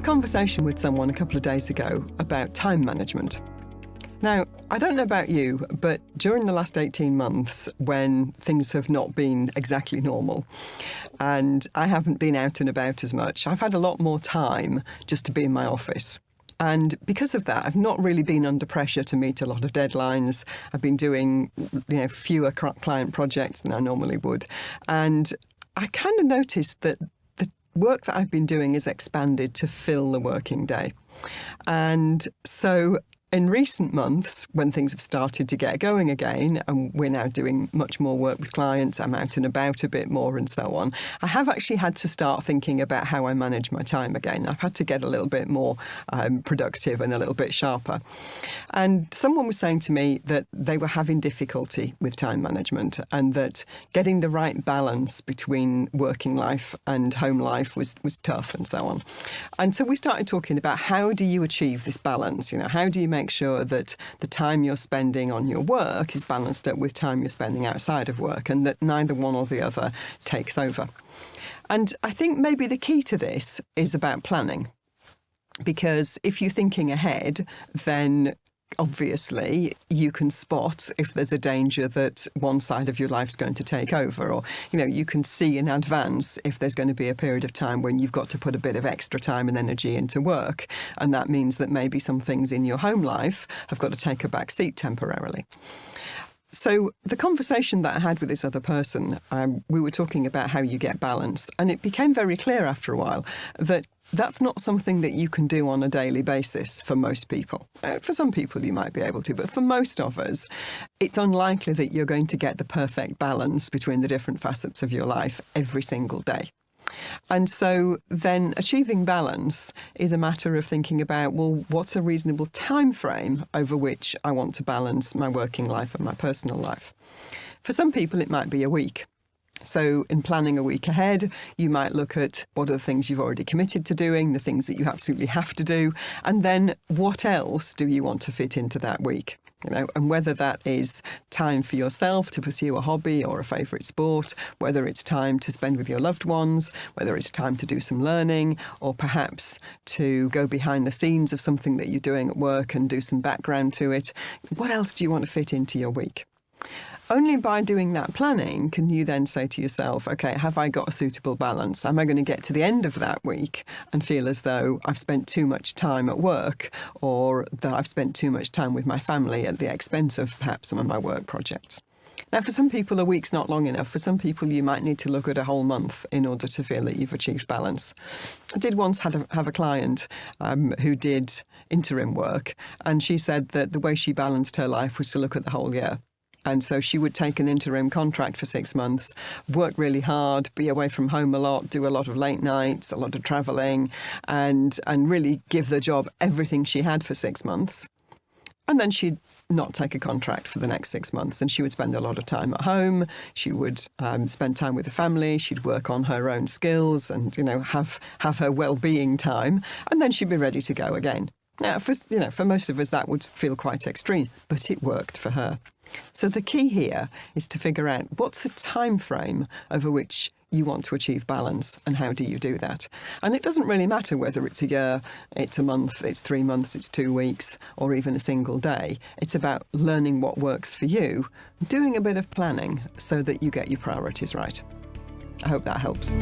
a conversation with someone a couple of days ago about time management. Now, I don't know about you, but during the last 18 months, when things have not been exactly normal and I haven't been out and about as much, I've had a lot more time just to be in my office. And because of that, I've not really been under pressure to meet a lot of deadlines. I've been doing, fewer client projects than I normally would. And I kind of noticed that the work that I've been doing is expanded to fill the working day. And so in recent months, when things have started to get going again, and we're now doing much more work with clients, I'm out and about a bit more and so on, I have actually had to start thinking about how I manage my time again. I've had to get a little bit more productive and a little bit sharper. And someone was saying to me that they were having difficulty with time management and that getting the right balance between working life and home life was tough and so on. And so we started talking about how do you achieve this balance? How do you make sure that the time you're spending on your work is balanced up with time you're spending outside of work and that neither one or the other takes over. And I think maybe the key to this is about planning, because if you're thinking ahead, then obviously you can spot if there's a danger that one side of your life's going to take over, or you can see in advance if there's going to be a period of time when you've got to put a bit of extra time and energy into work, and that means that maybe some things in your home life have got to take a back seat temporarily. So the conversation that I had with this other person, we were talking about how you get balance, and it became very clear after a while that that's not something that you can do on a daily basis for most people. For some people you might be able to, but for most of us, it's unlikely that you're going to get the perfect balance between the different facets of your life every single day. And so then achieving balance is a matter of thinking about, well, what's a reasonable time frame over which I want to balance my working life and my personal life? For some people, it might be a week. So in planning a week ahead, you might look at what are the things you've already committed to doing, the things that you absolutely have to do, and then what else do you want to fit into that week? And whether that is time for yourself to pursue a hobby or a favourite sport, whether it's time to spend with your loved ones, whether it's time to do some learning, or perhaps to go behind the scenes of something that you're doing at work and do some background to it. What else do you want to fit into your week? Only by doing that planning can you then say to yourself, OK, have I got a suitable balance? Am I going to get to the end of that week and feel as though I've spent too much time at work, or that I've spent too much time with my family at the expense of perhaps some of my work projects? Now, for some people, a week's not long enough. For some people, you might need to look at a whole month in order to feel that you've achieved balance. I did once have a client who did interim work, and she said that the way she balanced her life was to look at the whole year. And so she would take an interim contract for 6 months, work really hard, be away from home a lot, do a lot of late nights, a lot of travelling, and really give the job everything she had for 6 months. And then she'd not take a contract for the next 6 months, and she would spend a lot of time at home. She would spend time with the family. She'd work on her own skills and have her well-being time, and then she'd be ready to go again. Now, for most of us, that would feel quite extreme, but it worked for her. So the key here is to figure out what's the time frame over which you want to achieve balance and how do you do that. And it doesn't really matter whether it's a year, it's a month, it's 3 months, it's 2 weeks, or even a single day. It's about learning what works for you, doing a bit of planning so that you get your priorities right. I hope that helps.